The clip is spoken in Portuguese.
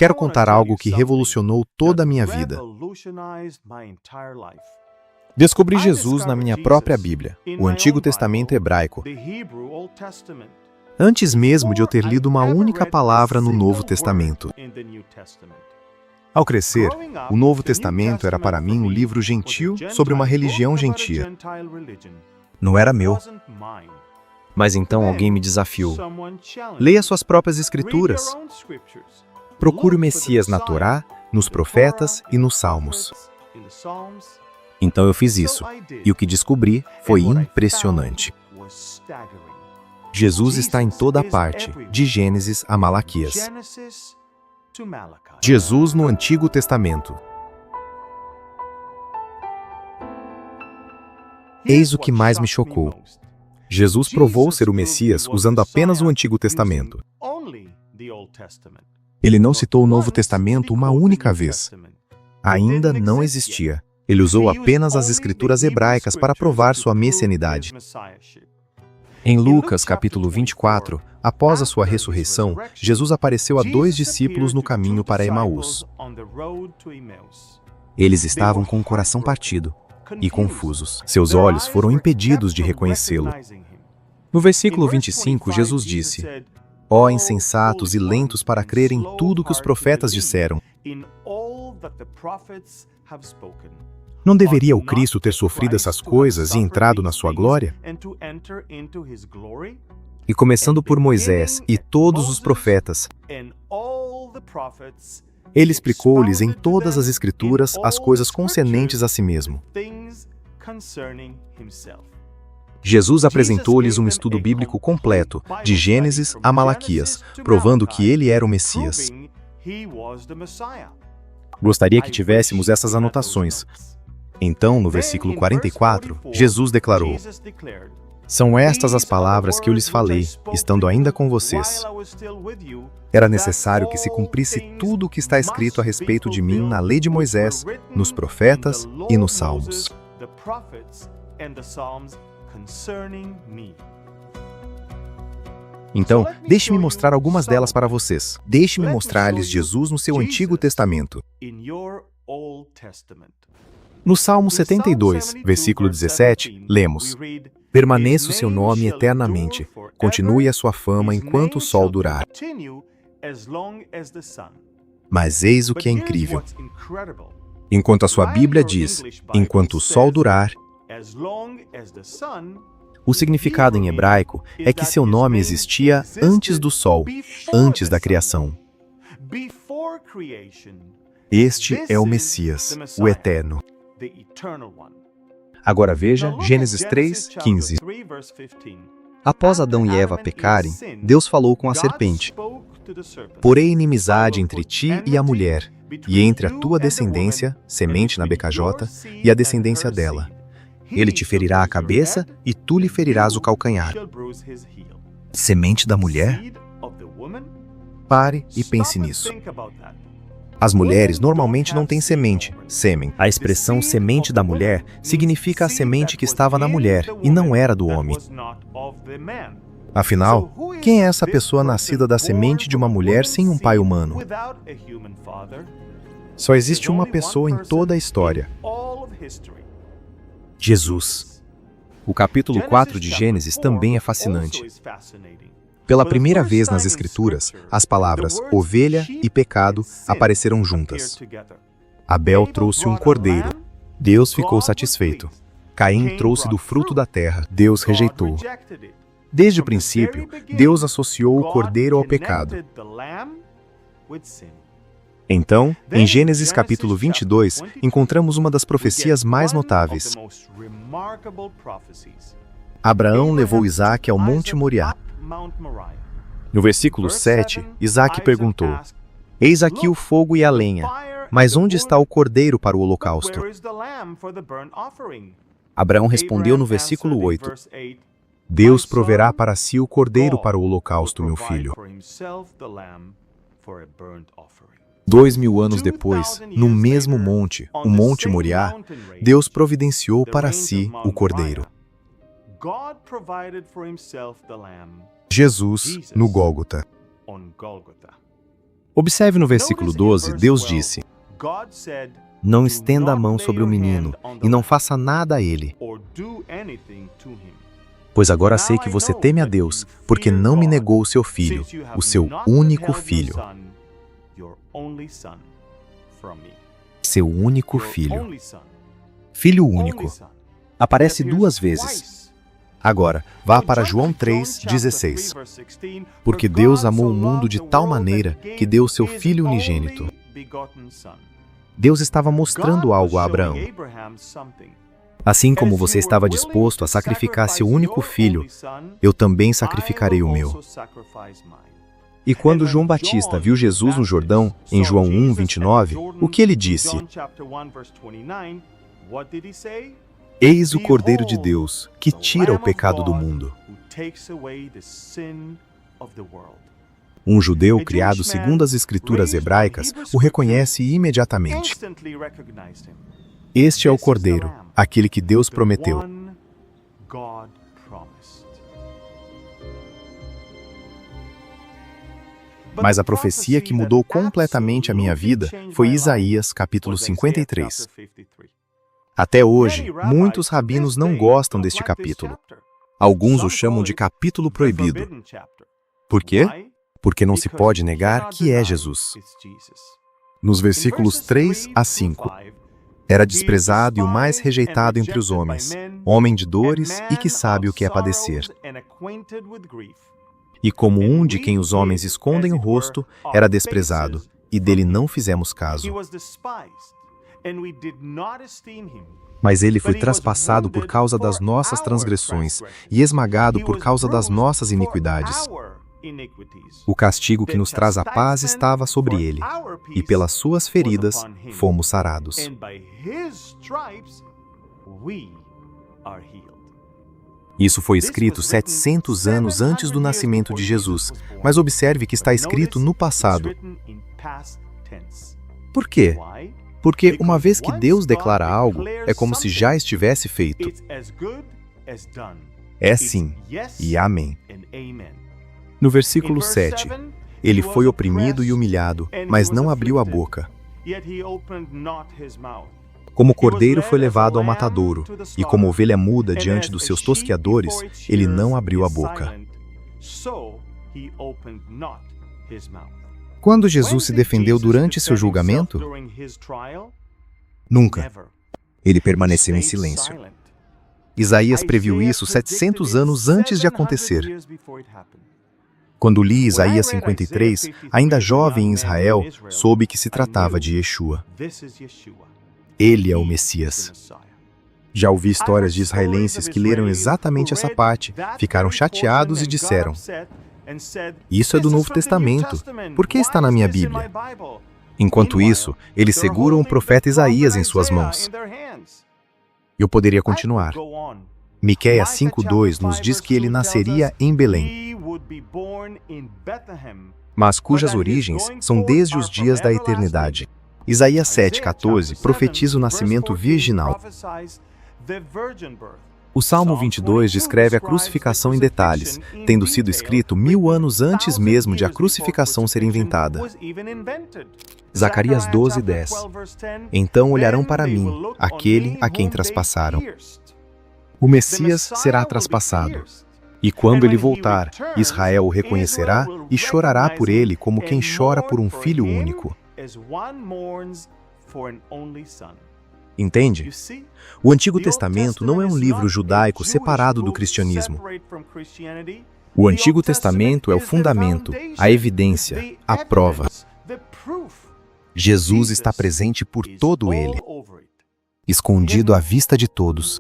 Quero contar algo que revolucionou toda a minha vida. Descobri Jesus na minha própria Bíblia, o Antigo Testamento hebraico, antes mesmo de eu ter lido uma única palavra no Novo Testamento. Ao crescer, o Novo Testamento era para mim um livro gentil sobre uma religião gentia. Não era meu. Mas então alguém me desafiou. Leia suas próprias escrituras. Procure o Messias na Torá, nos profetas e nos Salmos. Então eu fiz isso, e o que descobri foi impressionante. Jesus está em toda parte, de Gênesis a Malaquias. Jesus no Antigo Testamento. Eis o que mais me chocou. Jesus provou ser o Messias usando apenas o Antigo Testamento. Ele não citou o Novo Testamento uma única vez. Ainda não existia. Ele usou apenas as escrituras hebraicas para provar sua messianidade. Em Lucas, capítulo 24, após a sua ressurreição, Jesus apareceu a 2 discípulos no caminho para Emaús. Eles estavam com o coração partido e confusos. Seus olhos foram impedidos de reconhecê-lo. No versículo 25, Jesus disse: Ó insensatos e lentos para crer em tudo que os profetas disseram. Não deveria o Cristo ter sofrido essas coisas e entrado na sua glória? E começando por Moisés e todos os profetas, ele explicou-lhes em todas as Escrituras as coisas concernentes a si mesmo. Jesus apresentou-lhes um estudo bíblico completo, de Gênesis a Malaquias, provando que ele era o Messias. Gostaria que tivéssemos essas anotações. Então, no versículo 44, Jesus declarou: São estas as palavras que eu lhes falei, estando ainda com vocês. Era necessário que se cumprisse tudo o que está escrito a respeito de mim na lei de Moisés, nos profetas e nos salmos. Então, deixe-me mostrar algumas delas para vocês. Deixe-me mostrar-lhes Jesus no seu Antigo Testamento. No Salmo 72, versículo 17, lemos: Permaneça o seu nome eternamente, continue a sua fama enquanto o sol durar. Mas eis o que é incrível. Enquanto a sua Bíblia diz, enquanto o sol durar, o significado em hebraico é que seu nome existia antes do sol, antes da criação. Este é o Messias, o Eterno. Agora veja Gênesis 3:15. Após Adão e Eva pecarem, Deus falou com a serpente: Porei inimizade entre ti e a mulher, e entre a tua descendência, semente na becajota, e a descendência dela. Ele te ferirá a cabeça, e tu lhe ferirás o calcanhar. Semente da mulher? Pare e pense nisso. As mulheres normalmente não têm semente, sêmen. A expressão semente da mulher significa a semente que estava na mulher e não era do homem. Afinal, quem é essa pessoa nascida da semente de uma mulher sem um pai humano? Só existe uma pessoa em toda a história: Jesus. O capítulo 4 de Gênesis também é fascinante. Pela primeira vez nas Escrituras, as palavras ovelha e pecado apareceram juntas. Abel trouxe um cordeiro. Deus ficou satisfeito. Caim trouxe do fruto da terra. Deus rejeitou. Desde o princípio, Deus associou o cordeiro ao pecado. Então, em Gênesis capítulo 22, encontramos uma das profecias mais notáveis. Abraão levou Isaque ao Monte Moriá. No versículo 7, Isaque perguntou: Eis aqui o fogo e a lenha, mas onde está o cordeiro para o holocausto? Abraão respondeu no versículo 8: Deus proverá para si o cordeiro para o holocausto, meu filho. 2000 anos depois, no mesmo monte, o Monte Moriá, Deus providenciou para si o cordeiro. Jesus no Gólgota. Observe no versículo 12, Deus disse: não estenda a mão sobre o menino e não faça nada a ele, pois agora sei que você teme a Deus, porque não me negou o seu filho, o seu único filho. Seu único filho. Filho único. Aparece 2 vezes. Agora, vá para João 3,16. Porque Deus amou o mundo de tal maneira que deu o seu Filho unigênito. Deus estava mostrando algo a Abraão. Assim como você estava disposto a sacrificar seu único filho, eu também sacrificarei o meu. E quando João Batista viu Jesus no Jordão, em João 1:29, o que ele disse? Eis o Cordeiro de Deus, que tira o pecado do mundo. Um judeu criado segundo as escrituras hebraicas o reconhece imediatamente. Este é o Cordeiro, aquele que Deus prometeu. Mas a profecia que mudou completamente a minha vida foi Isaías, capítulo 53. Até hoje, muitos rabinos não gostam deste capítulo. Alguns o chamam de capítulo proibido. Por quê? Porque não se pode negar que é Jesus. Nos versículos 3 a 5, era desprezado e o mais rejeitado entre os homens, homem de dores e que sabe o que é padecer. E como um de quem os homens escondem o rosto, era desprezado, e dele não fizemos caso. Mas ele foi traspassado por causa das nossas transgressões e esmagado por causa das nossas iniquidades. O castigo que nos traz a paz estava sobre ele, e pelas suas feridas fomos sarados. Isso foi escrito 700 anos antes do nascimento de Jesus, mas observe que está escrito no passado. Por quê? Porque uma vez que Deus declara algo, é como se já estivesse feito. É sim e amém. No versículo 7, ele foi oprimido e humilhado, mas não abriu a boca. Como cordeiro foi levado ao matadouro, e como ovelha muda diante dos seus tosqueadores, ele não abriu a boca. Quando Jesus se defendeu durante seu julgamento? Nunca. Ele permaneceu em silêncio. Isaías previu isso 700 anos antes de acontecer. Quando li Isaías 53, ainda jovem em Israel, soube que se tratava de Yeshua. Ele é o Messias. Já ouvi histórias de israelenses que leram exatamente essa parte, ficaram chateados e disseram: isso é do Novo Testamento, por que está na minha Bíblia? Enquanto isso, eles seguram o profeta Isaías em suas mãos. Eu poderia continuar. Miqueias 5:2 nos diz que ele nasceria em Belém, mas cujas origens são desde os dias da eternidade. Isaías 7:14 profetiza o nascimento virginal. O Salmo 22 descreve a crucificação em detalhes, tendo sido escrito 1000 anos antes mesmo de a crucificação ser inventada. Zacarias 12:10. Então olharão para mim, aquele a quem traspassaram. O Messias será traspassado. E quando ele voltar, Israel o reconhecerá e chorará por ele como quem chora por um filho único. Entende? O Antigo Testamento não é um livro judaico separado do cristianismo. O Antigo Testamento é o fundamento, a evidência, a prova. Jesus está presente por todo ele, escondido à vista de todos.